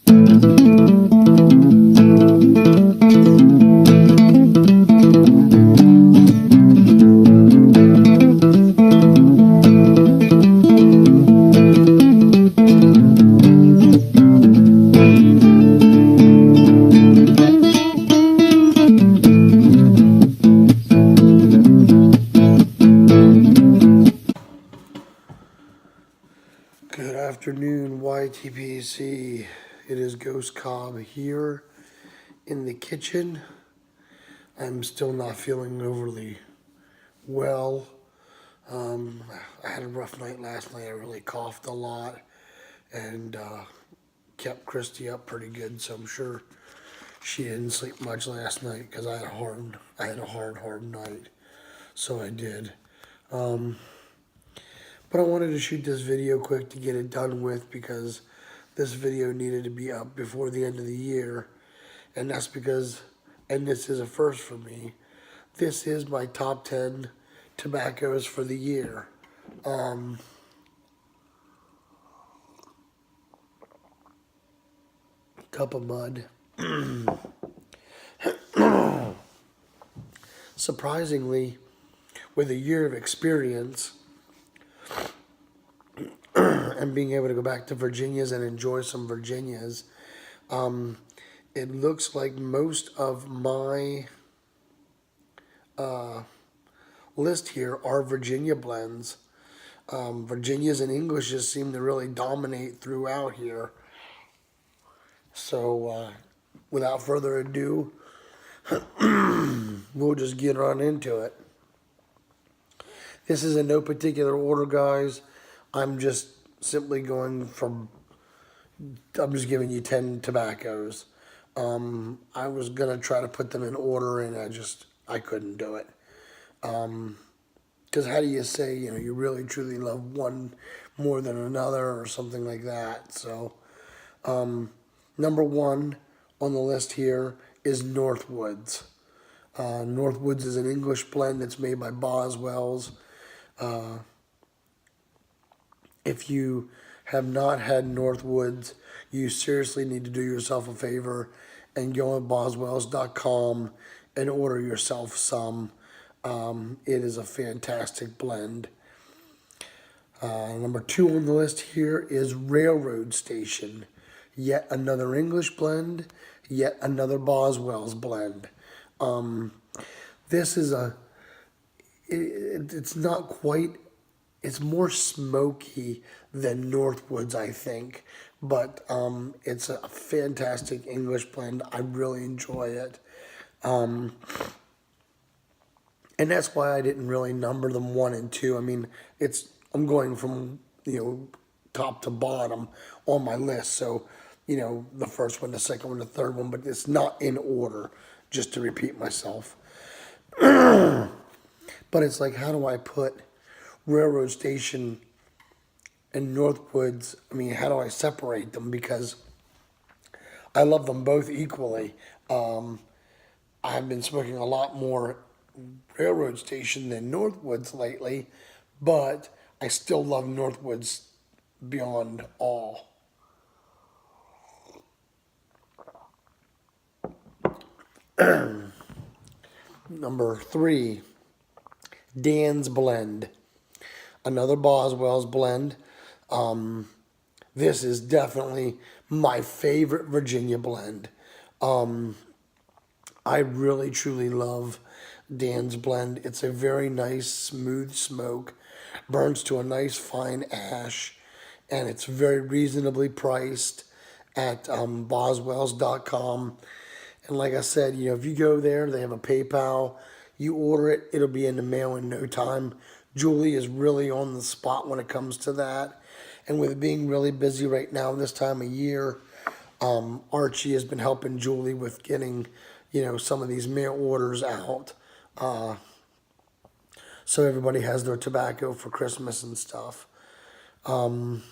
Good afternoon, YTPC. It is Ghost Cobb here in the kitchen. I'm still not feeling overly well. I had a rough night last night. I really coughed a lot and kept Christy up pretty good, so I'm sure she didn't sleep much last night because I had a hard night. So I did. But I wanted to shoot this video quick to get it done with because this video needed to be up before the end of the year. And that's because, and this is a first for me, this is my top 10 tobaccos for the year. Cup of mud. Surprisingly, with a year of experience, and being able to go back to Virginia's and enjoy some Virginia's, it looks like most of my list here are Virginia blends. Virginia's and Englishes seem to really dominate throughout here. So, without further ado, we'll just get on into it. This is in no particular order, guys. I'm just simply going from, I'm just giving you 10 tobaccos. I was going to try to put them in order, and I couldn't do it. Because how do you say, you really truly love one more than another or something like that? So, number one on the list here is Northwoods. Northwoods is an English blend that's made by Boswell's. If you have not had Northwoods, you seriously need to do yourself a favor and go on boswells.com and order yourself some. It is a fantastic blend. Number two on the list here is Railroad Station. Yet another English blend, yet another Boswell's blend. This is it's not quite, it's more smoky than Northwoods, I think. But it's a fantastic English blend. I really enjoy it. And that's why I didn't really number them 1 and 2. I mean, I'm going from, top to bottom on my list. So, the first one, the second one, the third one, but it's not in order, just to repeat myself. But it's like, how do I put Railroad Station and Northwoods? I mean, how do I separate them? Because I love them both equally. I've been smoking a lot more Railroad Station than Northwoods lately, but I still love Northwoods beyond all. Number 3, Dan's Blend. Another Boswell's blend. This is definitely my favorite Virginia blend. I really truly love Dan's Blend. It's a very nice, smooth smoke, burns to a nice fine ash, and it's very reasonably priced at boswells.com. And like I said, if you go there, they have a PayPal. You order it, it'll be in the mail in no time. Julie is really on the spot when it comes to that. And with being really busy right now this time of year, Archie has been helping Julie with getting, some of these mail orders out. So everybody has their tobacco for Christmas and stuff. Number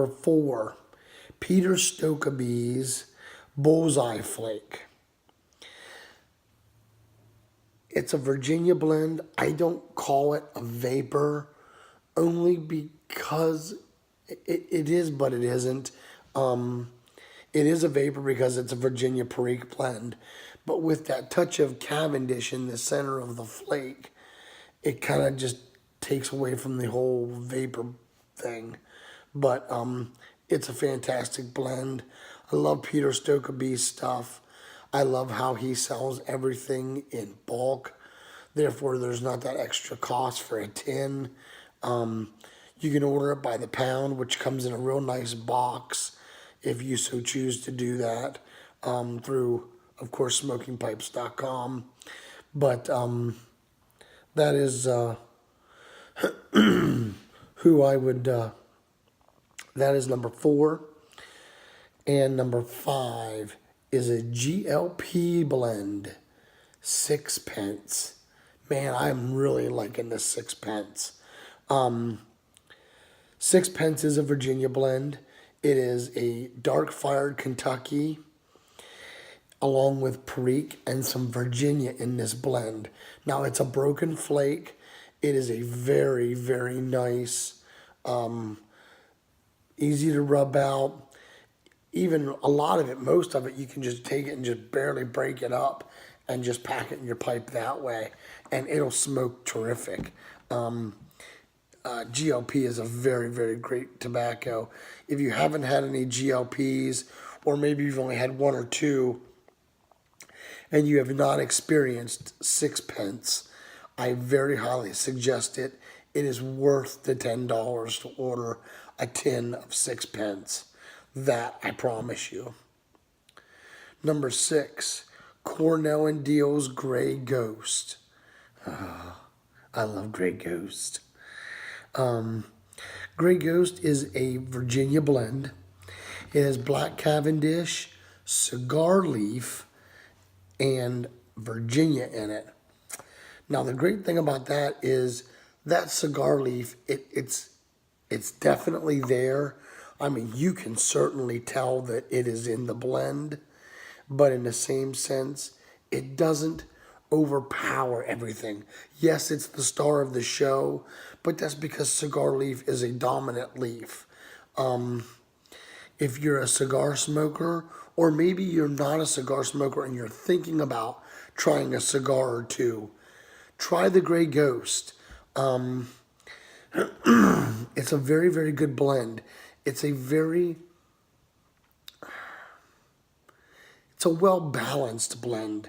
4, Peter Stokkebye's Bullseye Flake. It's a Virginia blend. I don't call it a vapor only because it is, but it isn't. It is a vapor because it's a Virginia Perique blend, but with that touch of Cavendish in the center of the flake, it kind of just takes away from the whole vapor thing. But it's a fantastic blend. I love Peter Stokkebye's stuff. I love how he sells everything in bulk. Therefore, there's not that extra cost for a tin. You can order it by the pound, which comes in a real nice box if you so choose to do that through, of course, smokingpipes.com. But that is who I would, that is number 4. And number 5 is a GLP blend, Sixpence. Man, I'm really liking this Sixpence. Sixpence is a Virginia blend. It is a dark fired Kentucky along with Perique and some Virginia in this blend. Now it's a broken flake. It is a very, very nice, easy to rub out. Even a lot of it, most of it, you can just take it and just barely break it up and just pack it in your pipe that way, and it'll smoke terrific. GLP is a very, very great tobacco. If you haven't had any GLPs, or maybe you've only had 1 or 2, and you have not experienced Sixpence, I very highly suggest it. It is worth the $10 to order a tin of Sixpence. That I promise you. Number 6, Cornell and Deal's Grey Ghost. I love Grey Ghost. Grey Ghost is a Virginia blend. It has black Cavendish, cigar leaf, and Virginia in it. Now the great thing about that is that cigar leaf, it's definitely there. I mean, you can certainly tell that it is in the blend, but in the same sense, it doesn't overpower everything. Yes, it's the star of the show, but that's because cigar leaf is a dominant leaf. If you're a cigar smoker, or maybe you're not a cigar smoker and you're thinking about trying a cigar or two, try the Grey Ghost. It's a very, very good blend. It's a well-balanced blend.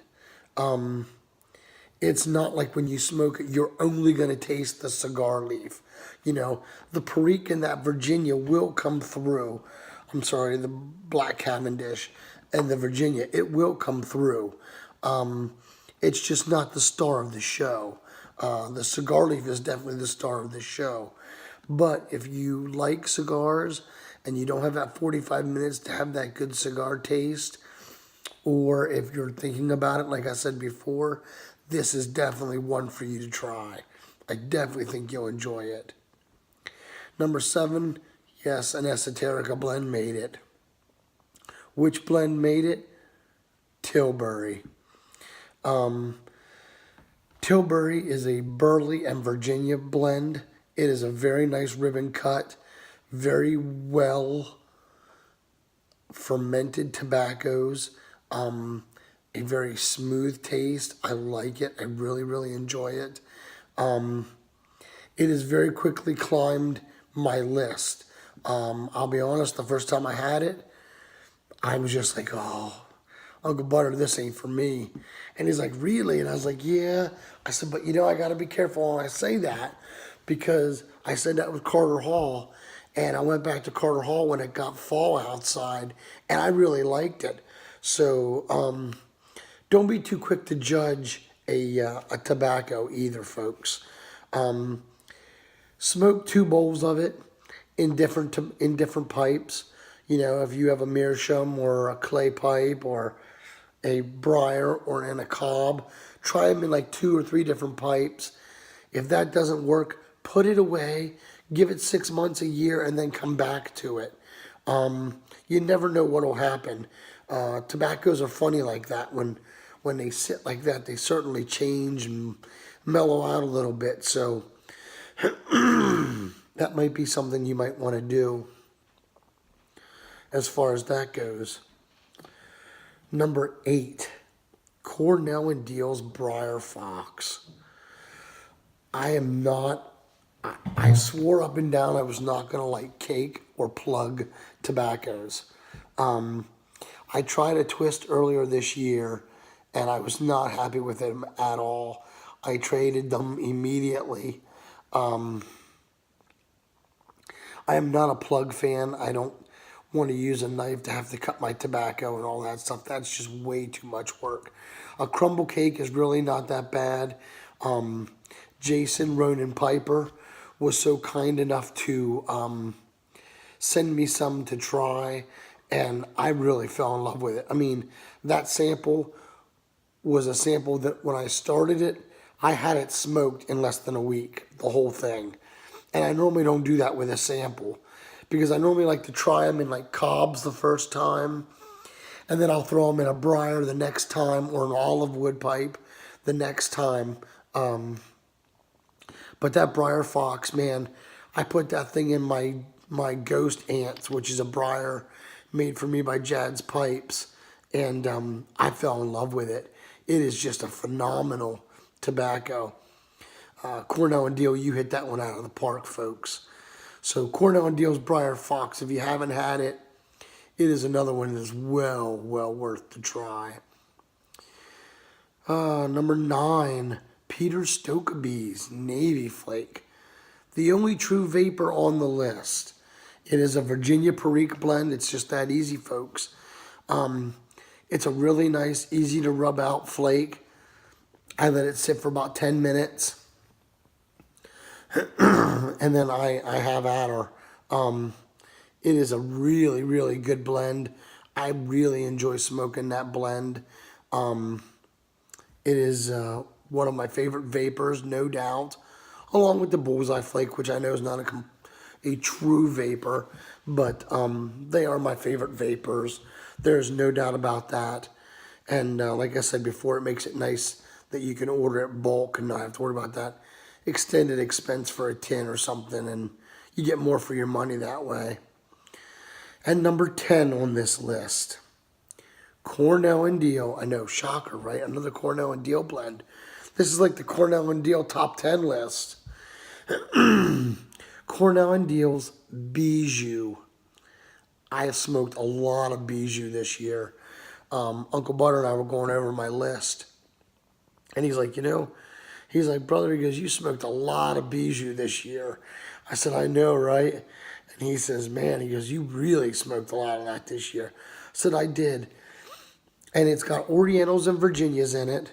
It's not like when you smoke it, you're only going to taste the cigar leaf. You know, the Perique and that Virginia will come through. I'm sorry, the black Cavendish and the Virginia, it will come through. It's just not the star of the show. The cigar leaf is definitely the star of the show. But if you like cigars and you don't have that 45 minutes to have that good cigar taste, or if you're thinking about it, like I said before, this is definitely one for you to try. I definitely think you'll enjoy it. Number 7, yes, an Esoterica blend made it. Which blend made it? Tilbury. Tilbury is a Burley and Virginia blend. It is a very nice ribbon cut, very well fermented tobaccos, a very smooth taste. I like it. I really, really enjoy it. It has very quickly climbed my list. I'll be honest, the first time I had it, I was just like, oh, Uncle Butter, this ain't for me. And he's like, really? And I was like, yeah. I said, but you know, I got to be careful when I say that, because I said that with Carter Hall, and I went back to Carter Hall when it got fall outside, and I really liked it. So don't be too quick to judge a tobacco either, folks. Smoke 2 bowls of it in different pipes. You know, if you have a meerschaum or a clay pipe or a briar or in a cob, try them in like 2 or 3 different pipes. If that doesn't work, put it away, give it 6 months, a year, and then come back to it. You never know what will happen. Tobaccos are funny like that. When they sit like that, they certainly change and mellow out a little bit. So that might be something you might want to do as far as that goes. Number 8, Cornell and Deal's Briar Fox. I am not, I swore up and down I was not going to like cake or plug tobaccos. I tried a twist earlier this year and I was not happy with them at all. I traded them immediately. I am not a plug fan. I don't want to use a knife to have to cut my tobacco and all that stuff. That's just way too much work. A crumble cake is really not that bad. Jason Ronan Piper was so kind enough to send me some to try, and I really fell in love with it. I mean, that sample was a sample that when I started it, I had it smoked in less than a week, the whole thing. And I normally don't do that with a sample because I normally like to try them in like cobs the first time, and then I'll throw them in a briar the next time or an olive wood pipe the next time. But that Briar Fox, man, I put that thing in my Ghost Ants, which is a briar made for me by Jad's Pipes, and I fell in love with it. It is just a phenomenal tobacco. Cornell and Deal, you hit that one out of the park, folks. So Cornell and Deal's Briar Fox, if you haven't had it, it is another one that's well worth the try. Number 9, Peter Stokkebye's Navy Flake. The only true vapor on the list. It is a Virginia Perique blend. It's just that easy, folks. It's a really nice, easy to rub out flake. I let it sit for about 10 minutes. And then I have at her. It is a really good blend. I really enjoy smoking that blend. It is one of my favorite vapors, no doubt, along with the Bullseye Flake, which I know is not a true vapor, but they are my favorite vapors. There's no doubt about that. And like I said before, it makes it nice that you can order it bulk and not have to worry about that extended expense for a tin or something, and you get more for your money that way. And number 10 on this list, Cornell and Deal. I know, shocker, right? Another Cornell and Deal blend. This is like the Cornell and Deal top 10 list. Cornell and Deal's Bijou. I have smoked a lot of Bijou this year. Uncle Butter and I were going over my list, and he's like, he's like, brother, he goes, you smoked a lot of Bijou this year. I said, I know, right? And he says, man, he goes, you really smoked a lot of that this year. I said, I did. And it's got Orientals and Virginias in it.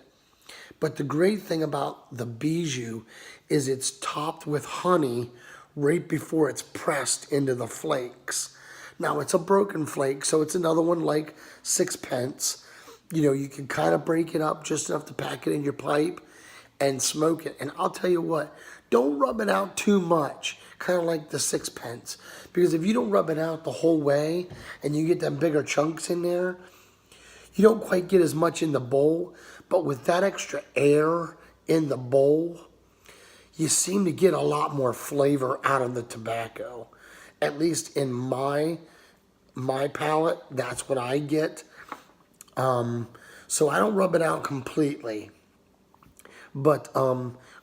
But the great thing about the Bijou is it's topped with honey right before it's pressed into the flakes. Now, it's a broken flake, so it's another one like sixpence. You can kind of break it up just enough to pack it in your pipe and smoke it. And I'll tell you what, don't rub it out too much, kind of like the sixpence. Because if you don't rub it out the whole way and you get them bigger chunks in there, you don't quite get as much in the bowl. But with that extra air in the bowl, you seem to get a lot more flavor out of the tobacco. At least in my palate, that's what I get. So I don't rub it out completely. But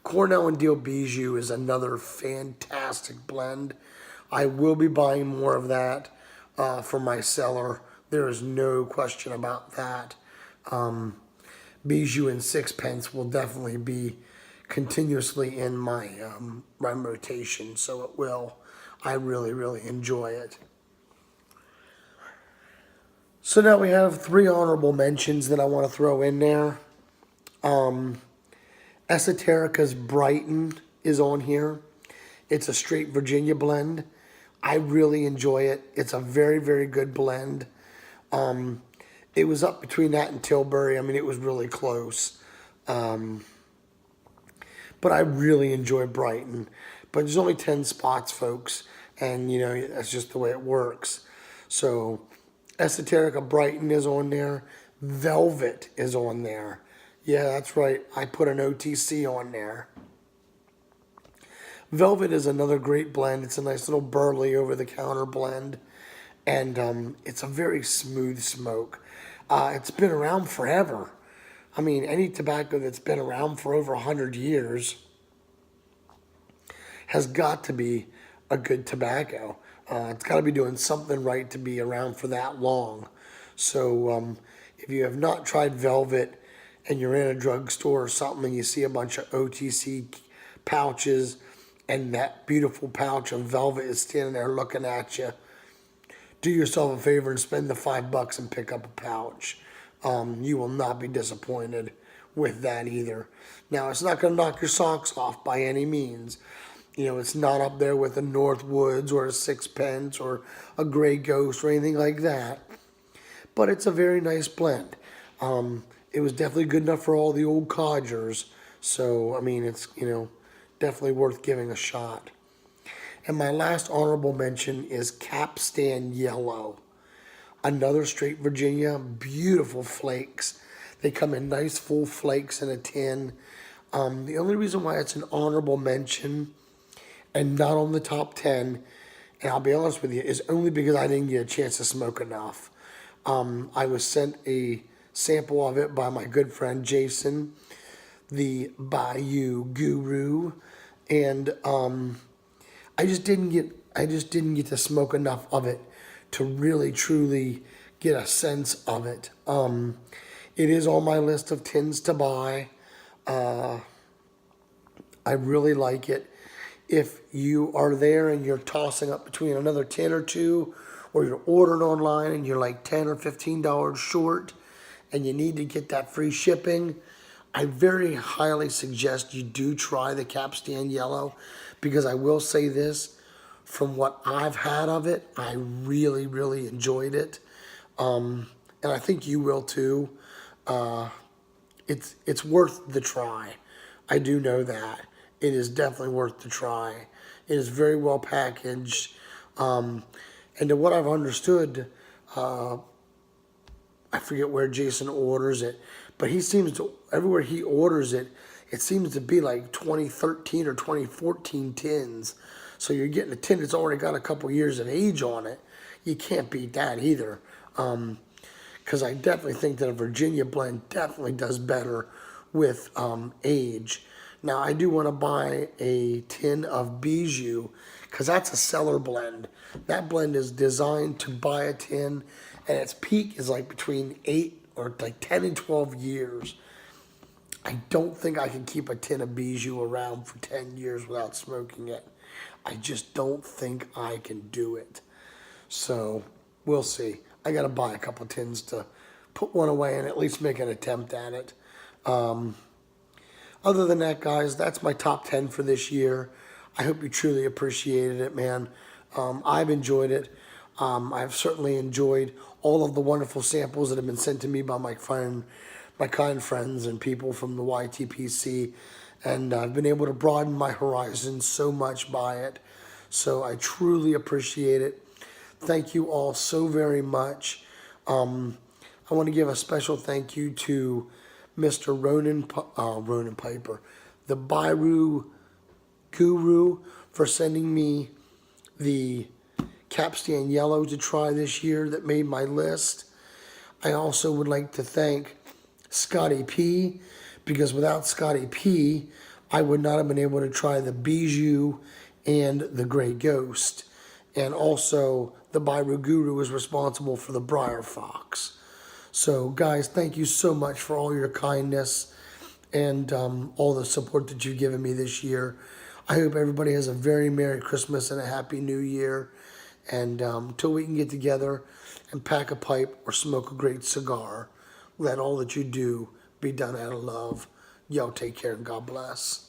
Cornell and Deal Bijou is another fantastic blend. I will be buying more of that for my cellar. There is no question about that. Bijou and sixpence will definitely be continuously in my rotation, so it will. I really enjoy it. So now we have 3 honorable mentions that I want to throw in there. Esoterica's Brighton is on here. It's a straight Virginia blend. I really enjoy it. It's a very good blend. It was up between that and Tilbury. I mean, it was really close. But I really enjoy Brighton. But there's only 10 spots, folks. And, that's just the way it works. So, Esoterica Brighton is on there. Velvet is on there. Yeah, that's right. I put an OTC on there. Velvet is another great blend. It's a nice little burley over-the-counter blend. And it's a very smooth smoke. It's been around forever. I mean, any tobacco that's been around for over 100 years has got to be a good tobacco. It's got to be doing something right to be around for that long. So if you have not tried Velvet and you're in a drugstore or something and you see a bunch of OTC pouches and that beautiful pouch of Velvet is standing there looking at you, do yourself a favor and spend the $5 and pick up a pouch. You will not be disappointed with that either. Now, it's not going to knock your socks off by any means. You know, it's not up there with a Northwoods or a Sixpence or a Grey Ghost or anything like that. But it's a very nice blend. It was definitely good enough for all the old codgers. So, I mean, it's, you know, definitely worth giving a shot. And my last honorable mention is Capstan Yellow. Another straight Virginia, beautiful flakes. They come in nice full flakes in a tin. The only reason why it's an honorable mention and not on the top 10, and I'll be honest with you, is only because I didn't get a chance to smoke enough. I was sent a sample of it by my good friend Jason, the Bayou Guru, and I just didn't get to smoke enough of it to really truly get a sense of it. It is on my list of tins to buy. I really like it. If you are there and you're tossing up between another 10 or two, or you're ordering online and you're like $10 or $15 short and you need to get that free shipping, I very highly suggest you do try the Capstan Yellow, because I will say this, from what I've had of it, I really, really enjoyed it. And I think you will too. It's worth the try. I do know that. It is definitely worth the try. It is very well packaged. And to what I've understood, I forget where Jason orders it, but he seems to, everywhere he orders it, it seems to be like 2013 or 2014 tins. So you're getting a tin that's already got a couple years of age on it. You can't beat that either. Because I definitely think that a Virginia blend definitely does better with age. Now, I do want to buy a tin of Bijou, because that's a cellar blend. That blend is designed to buy a tin, and its peak is like between 8 or like 10 and 12 years. I don't think I can keep a tin of Bijou around for 10 years without smoking it. I just don't think I can do it. So, we'll see. I got to buy a couple tins to put one away and at least make an attempt at it. Other than that, guys, that's my top 10 for this year. I hope you truly appreciated it, man. I've enjoyed it. I've certainly enjoyed all of the wonderful samples that have been sent to me by my kind friends and people from the YTPC. And I've been able to broaden my horizons so much by it. So I truly appreciate it. Thank you all so very much. I want to give a special thank you to Mr. Ronan Piper, the Bayou Guru, for sending me the Capstan Yellow to try this year that made my list. I also would like to thank Scotty P, because without Scotty P, I would not have been able to try the Bijou and the Grey Ghost. And also, the Bayou Guru is responsible for the Briar Fox. So, guys, thank you so much for all your kindness and all the support that you've given me this year. I hope everybody has a very Merry Christmas and a Happy New Year. And until we can get together and pack a pipe or smoke a great cigar, let all that you do be done out of love. Y'all take care and God bless.